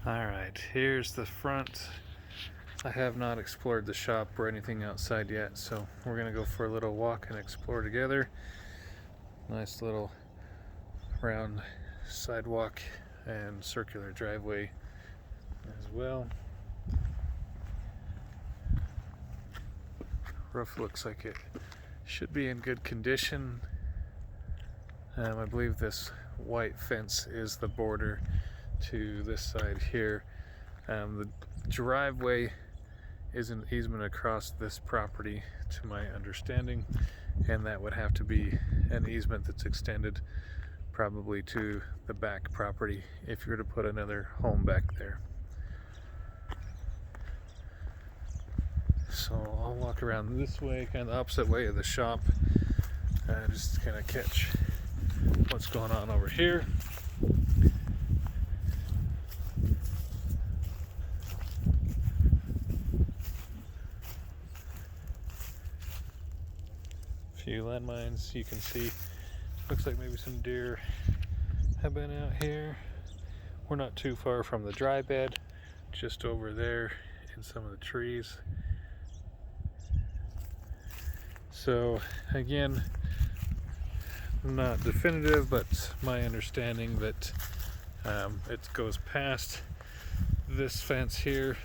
Alright, here's the front. I have not explored the shop or anything outside yet, so we're gonna go for a little walk and explore together. Nice little round sidewalk and circular driveway as well. Roof looks like it should be in good condition. I believe this white fence is the border to this side here. The driveway is an easement across this property, to my understanding, and that would have to be an easement that's extended probably to the back property if you were to put another home back there. So I'll walk around this way, kind of the opposite way of the shop, just to kind of catch what's going on over here. Few landmines you can see. Looks like maybe some deer have been out here. We're not too far from the dry bed, just over there in some of the trees. So again, not definitive, but my understanding that it goes past this fence here.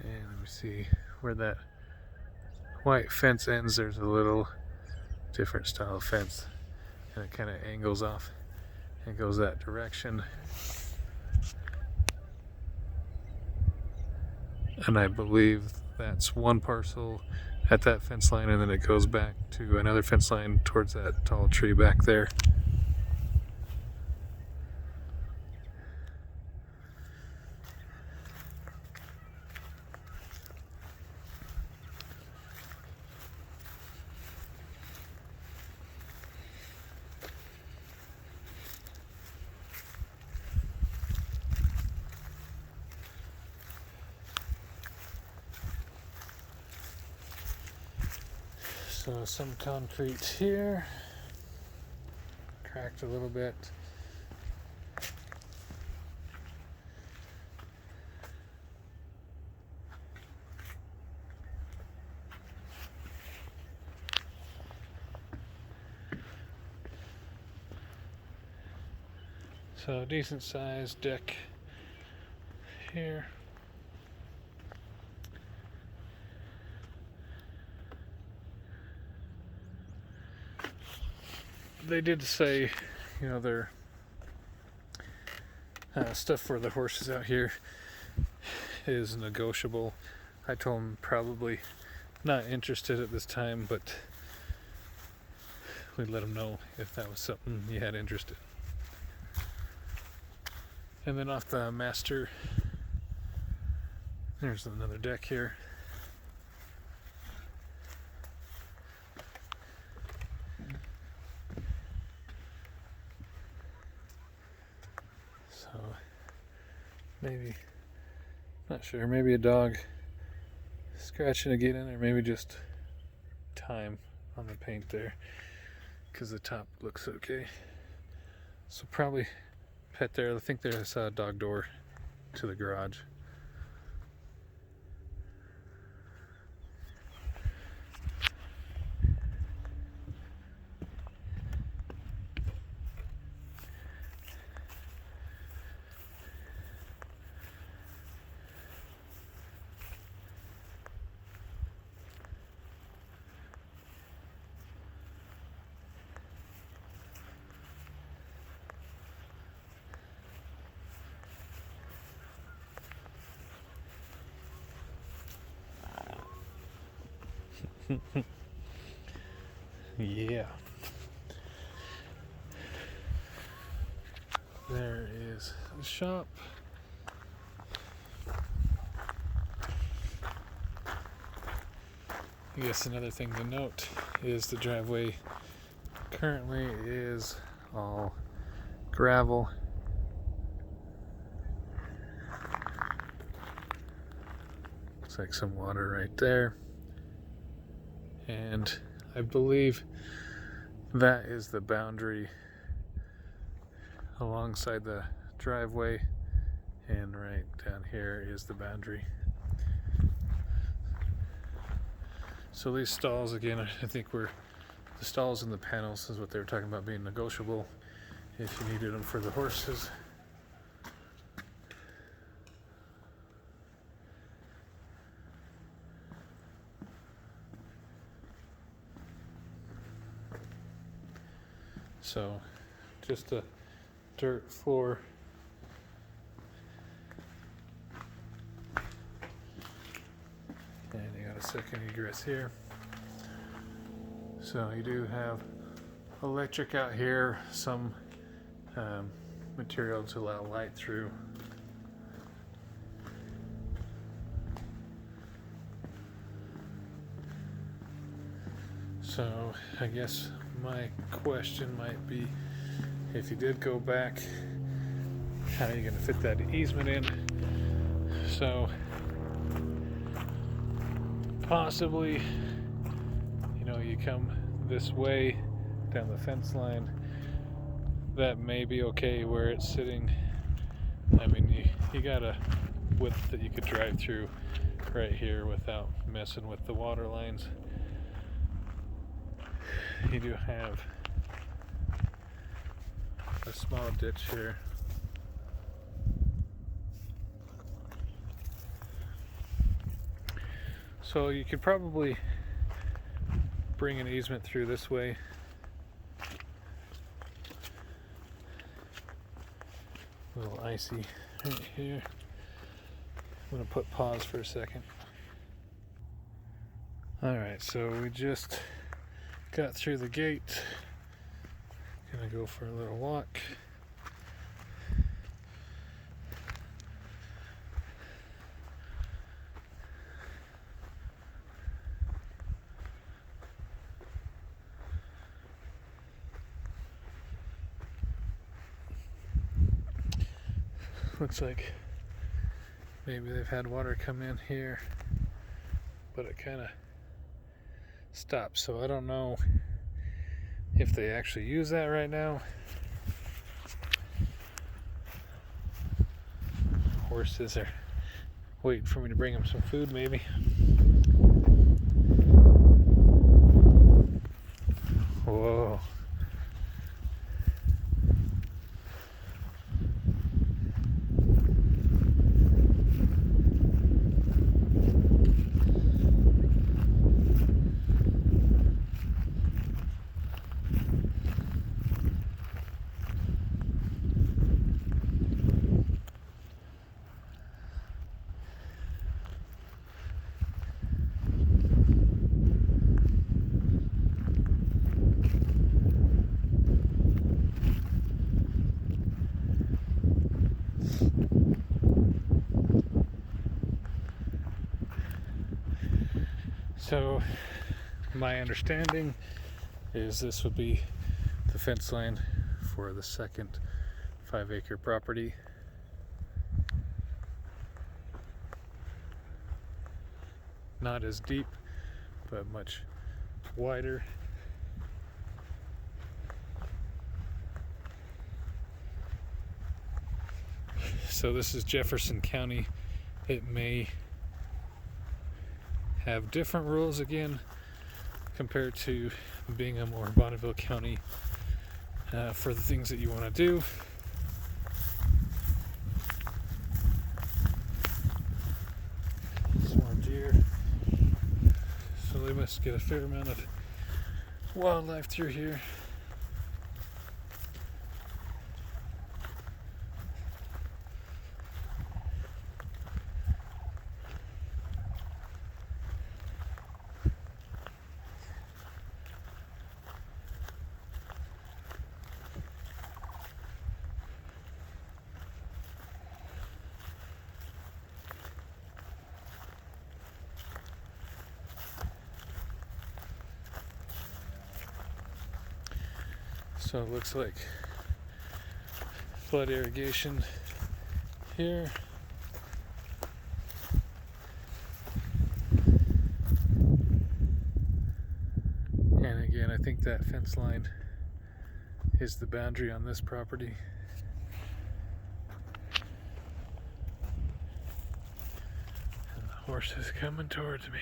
And let me see where that white fence ends. There's a little different style of fence, and it kind of angles off and goes that direction. And I believe that's one parcel at that fence line, and then it goes back to another fence line towards that tall tree back there. So some concrete here, cracked a little bit. So decent sized deck here. They did say, you know, their stuff for the horses out here is negotiable. I told them probably not interested at this time, but we'd let them know if that was something you had interest in. And then off the master, there's another deck here. So maybe, not sure, maybe a dog scratching to get in, or maybe just time on the paint there, because the top looks okay. So probably pet there. I think there's a dog door to the garage. Yeah. There is the shop. I guess another thing to note is the driveway currently is all gravel. Looks like some water right there. And I believe that is the boundary alongside the driveway, and right down here is the boundary. So these stalls, again, I think the stalls and the panels is what they were talking about being negotiable if you needed them for the horses. So just a dirt floor. And you got a second egress here. So you do have electric out here, some material to allow light through. So I guess my question might be, if you did go back, how are you going to fit that easement in? So possibly, you come this way down the fence line, that may be okay where it's sitting. I mean, you got a width that you could drive through right here without messing with the water lines. You do have a small ditch here. So you could probably bring an easement through this way. A little icy right here. I'm going to put pause for a second. Alright, so we just got through the gate. Gonna go for a little walk. Looks like maybe they've had water come in here, but it kind of stopped, so I don't know if they actually use that right now. Horses are waiting for me to bring them some food, maybe. Whoa. So my understanding is this would be the fence line for the second 5-acre property. Not as deep, but much wider. So this is Jefferson County. It may have different rules again compared to Bingham or Bonneville County for the things that you want to do. Some more deer. So they must get a fair amount of wildlife through here. So it looks like flood irrigation here. And again, I think that fence line is the boundary on this property. Horse is coming towards me.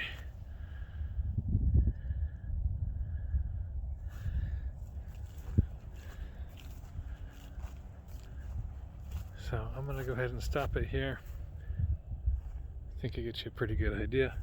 So I'm going to go ahead and stop it here. I think it gets you a pretty good idea.